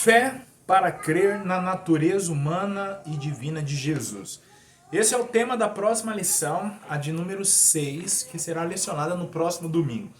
Fé para crer na natureza humana e divina de Jesus. Esse é o tema da próxima lição, a de número 6, que será lecionada no próximo domingo.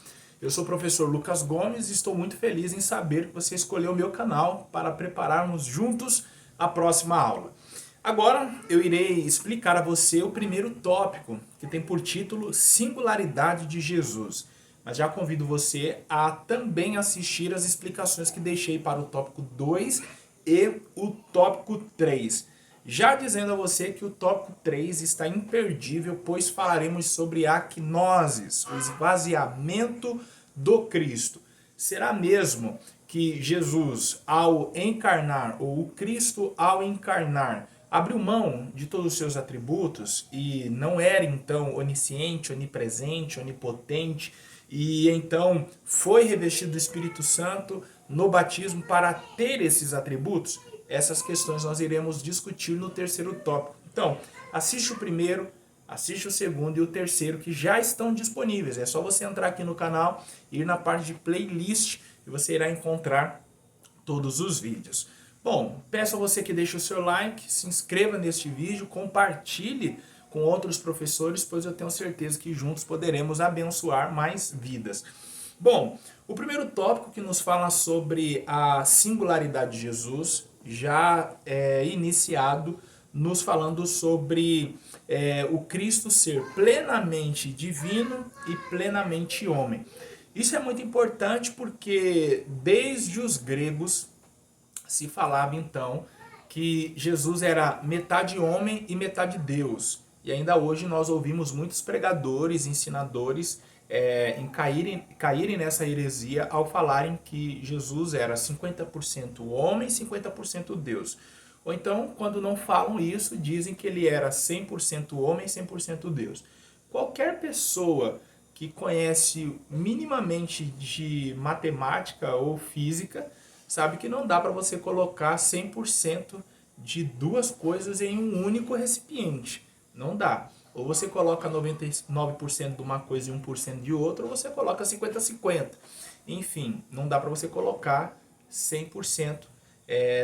Eu sou o professor Lucas Gomes e estou muito feliz em saber que você escolheu o meu canal para prepararmos juntos a próxima aula. Agora eu irei explicar a você o primeiro tópico, que tem por título Singularidade de Jesus. Mas já convido você a também assistir as explicações que deixei para o tópico 2 e o tópico 3. Já dizendo a você que o tópico 3 está imperdível, pois falaremos sobre a quinosis, o esvaziamento do Cristo. Será mesmo que Jesus, ao encarnar, ou o Cristo, ao encarnar, abriu mão de todos os seus atributos e não era então onisciente, onipresente, onipotente, e então foi revestido do Espírito Santo no batismo para ter esses atributos? Essas questões nós iremos discutir no terceiro tópico. Então, assiste o primeiro, assiste o segundo e o terceiro, que já estão disponíveis. É só você entrar aqui no canal, ir na parte de playlist e você irá encontrar todos os vídeos. Bom, peço a você que deixe o seu like, se inscreva neste vídeo, compartilhe com outros professores, pois eu tenho certeza que juntos poderemos abençoar mais vidas. Bom, o primeiro tópico que nos fala sobre a singularidade de Jesus já é iniciado nos falando sobre o Cristo ser plenamente divino e plenamente homem. Isso é muito importante porque desde os gregos se falava então que Jesus era metade homem e metade Deus. E ainda hoje nós ouvimos muitos pregadores, ensinadores caírem nessa heresia ao falarem que Jesus era 50% homem e 50% Deus. Ou então, quando não falam isso, dizem que ele era 100% homem e 100% Deus. Qualquer pessoa que conhece minimamente de matemática ou física sabe que não dá para você colocar 100% de duas coisas em um único recipiente. Não dá. Ou você coloca 99% de uma coisa e 1% de outra, ou você coloca 50-50. Enfim, não dá para você colocar 100%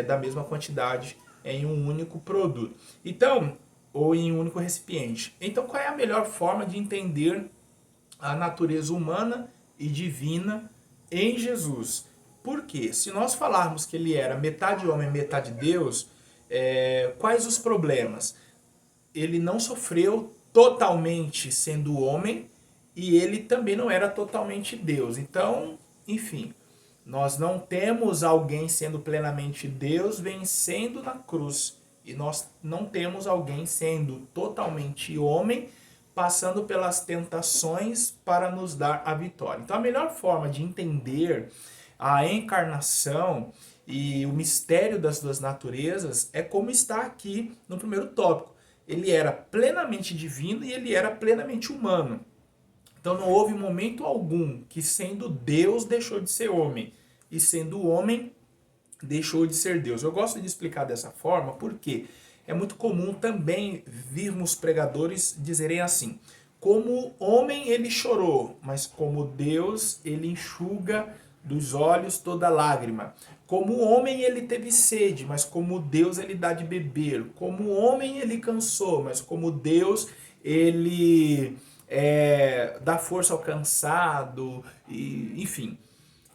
da mesma quantidade em um único produto. Então, ou em um único recipiente. Então, qual é a melhor forma de entender a natureza humana e divina em Jesus? Porque se nós falarmos que ele era metade homem, metade Deus, quais os problemas? Ele não sofreu totalmente sendo homem e ele também não era totalmente Deus. Então, enfim, nós não temos alguém sendo plenamente Deus vencendo na cruz. E nós não temos alguém sendo totalmente homem passando pelas tentações para nos dar a vitória. Então, a melhor forma de entender a encarnação e o mistério das duas naturezas é como está aqui no primeiro tópico. Ele era plenamente divino e ele era plenamente humano. Então não houve momento algum que, sendo Deus, deixou de ser homem, e sendo homem, deixou de ser Deus. Eu gosto de explicar dessa forma porque é muito comum também virmos pregadores dizerem assim: como homem ele chorou, mas como Deus ele enxuga dos olhos toda lágrima. Como homem ele teve sede, mas como Deus ele dá de beber. Como homem ele cansou, mas como Deus ele dá força ao cansado, enfim.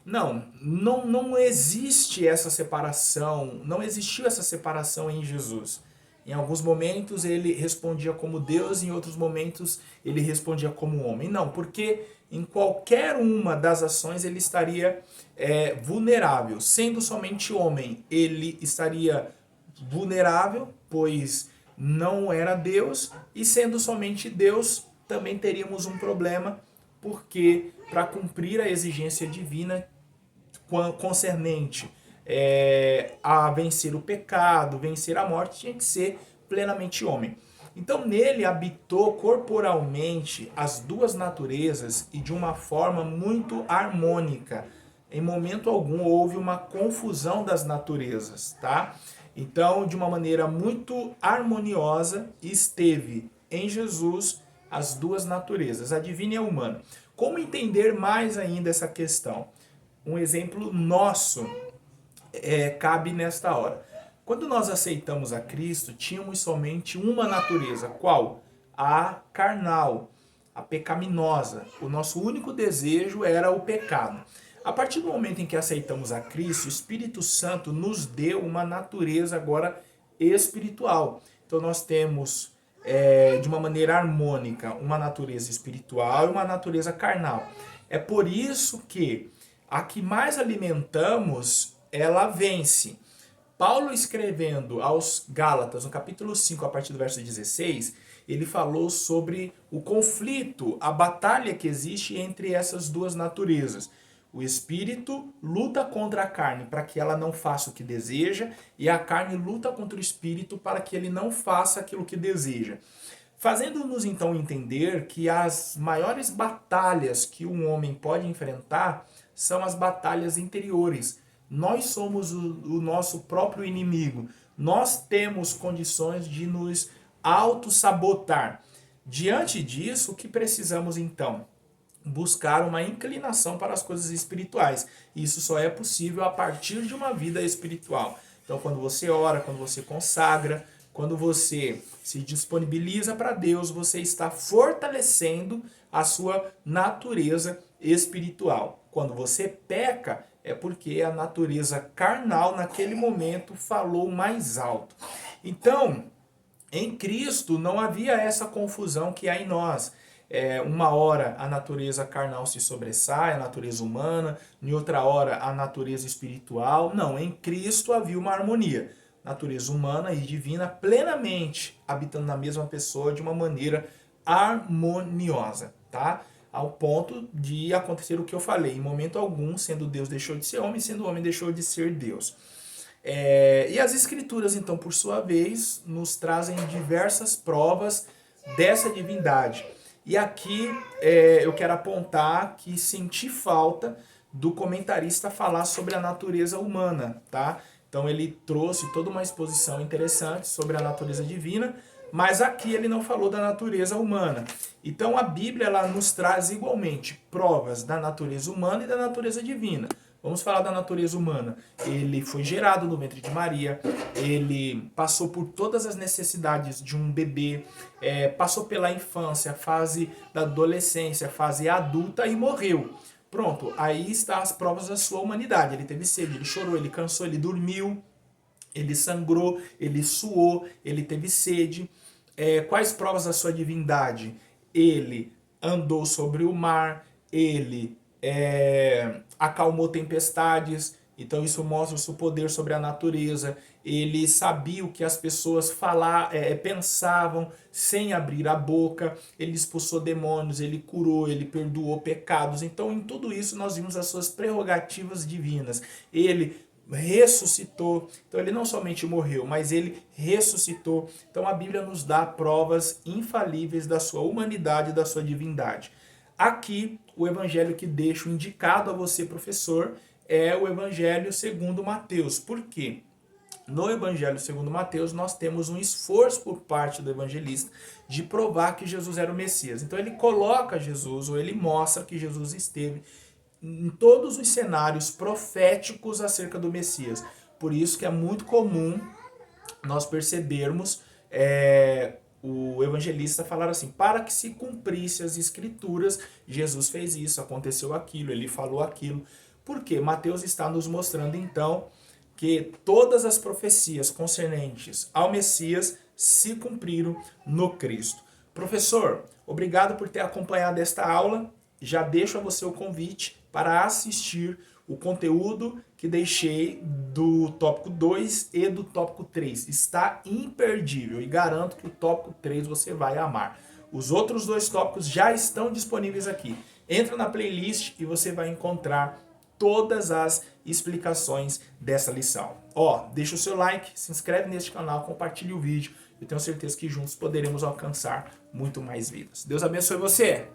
Não existe essa separação, não existiu essa separação em Jesus. Em alguns momentos ele respondia como Deus, em outros momentos ele respondia como homem. Não, porque em qualquer uma das ações ele estaria vulnerável. Sendo somente homem, ele estaria vulnerável, pois não era Deus, e sendo somente Deus, também teríamos um problema, porque para cumprir a exigência divina concernente a vencer o pecado, vencer a morte, tinha que ser plenamente homem. Então nele habitou corporalmente as duas naturezas e de uma forma muito harmônica. Em momento algum houve uma confusão das naturezas, tá? Então, de uma maneira muito harmoniosa, esteve em Jesus as duas naturezas, a divina e a humana. Como entender mais ainda essa questão? Um exemplo nosso cabe nesta hora. Quando nós aceitamos a Cristo, tínhamos somente uma natureza. Qual? A carnal, a pecaminosa. O nosso único desejo era o pecado. A partir do momento em que aceitamos a Cristo, o Espírito Santo nos deu uma natureza agora espiritual. Então nós temos, de uma maneira harmônica, uma natureza espiritual e uma natureza carnal. É por isso que a que mais alimentamos, ela vence. Paulo, escrevendo aos Gálatas, no capítulo 5, a partir do verso 16, ele falou sobre o conflito, a batalha que existe entre essas duas naturezas. O espírito luta contra a carne para que ela não faça o que deseja, e a carne luta contra o espírito para que ele não faça aquilo que deseja. Fazendo-nos então entender que as maiores batalhas que um homem pode enfrentar são as batalhas interiores. Nós somos o nosso próprio inimigo. Nós temos condições de nos auto-sabotar. Diante disso, o que precisamos então? Buscar uma inclinação para as coisas espirituais. Isso só é possível a partir de uma vida espiritual. Então, quando você ora, quando você consagra, quando você se disponibiliza para Deus, você está fortalecendo a sua natureza espiritual. Quando você peca, é porque a natureza carnal naquele momento falou mais alto. Então, em Cristo não havia essa confusão que há em nós. Uma hora a natureza carnal se sobressai, a natureza humana, em outra hora a natureza espiritual. Não, em Cristo havia uma harmonia. Natureza humana e divina plenamente habitando na mesma pessoa de uma maneira harmoniosa, tá? Ao ponto de acontecer o que eu falei. Em momento algum, sendo Deus deixou de ser homem, sendo homem deixou de ser Deus. E as Escrituras, então, por sua vez, nos trazem diversas provas dessa divindade. E aqui eu quero apontar que senti falta do comentarista falar sobre a natureza humana, tá? Então ele trouxe toda uma exposição interessante sobre a natureza divina, mas aqui ele não falou da natureza humana. Então a Bíblia ela nos traz igualmente provas da natureza humana e da natureza divina. Vamos falar da natureza humana. Ele foi gerado no ventre de Maria, ele passou por todas as necessidades de um bebê, passou pela infância, fase da adolescência, fase adulta e morreu. Pronto, aí está as provas da sua humanidade. Ele teve sede, ele chorou, ele cansou, ele dormiu, ele sangrou, ele suou, ele teve sede. Quais provas da sua divindade? Ele andou sobre o mar, ele acalmou tempestades, então isso mostra o seu poder sobre a natureza. Ele sabia o que as pessoas pensavam sem abrir a boca, ele expulsou demônios, ele curou, ele perdoou pecados. Então em tudo isso nós vimos as suas prerrogativas divinas. Ele ressuscitou, então ele não somente morreu, mas ele ressuscitou. Então a Bíblia nos dá provas infalíveis da sua humanidade e da sua divindade. Aqui, o evangelho que deixo indicado a você, professor, é o evangelho segundo Mateus. Por quê? No evangelho segundo Mateus, nós temos um esforço por parte do evangelista de provar que Jesus era o Messias. Então ele coloca Jesus, ou ele mostra que Jesus esteve em todos os cenários proféticos acerca do Messias. Por isso que é muito comum nós percebermos o evangelista falar assim: para que se cumprisse as escrituras, Jesus fez isso, aconteceu aquilo, ele falou aquilo. Por quê? Mateus está nos mostrando então que todas as profecias concernentes ao Messias se cumpriram no Cristo. Professor, obrigado por ter acompanhado esta aula. Já deixo a você o convite para assistir o conteúdo que deixei do tópico 2 e do tópico 3. Está imperdível e garanto que o tópico 3 você vai amar. Os outros dois tópicos já estão disponíveis aqui. Entra na playlist e você vai encontrar todas as explicações dessa lição. Deixa o seu like, se inscreve neste canal, compartilhe o vídeo. Eu tenho certeza que juntos poderemos alcançar muito mais vidas. Deus abençoe você!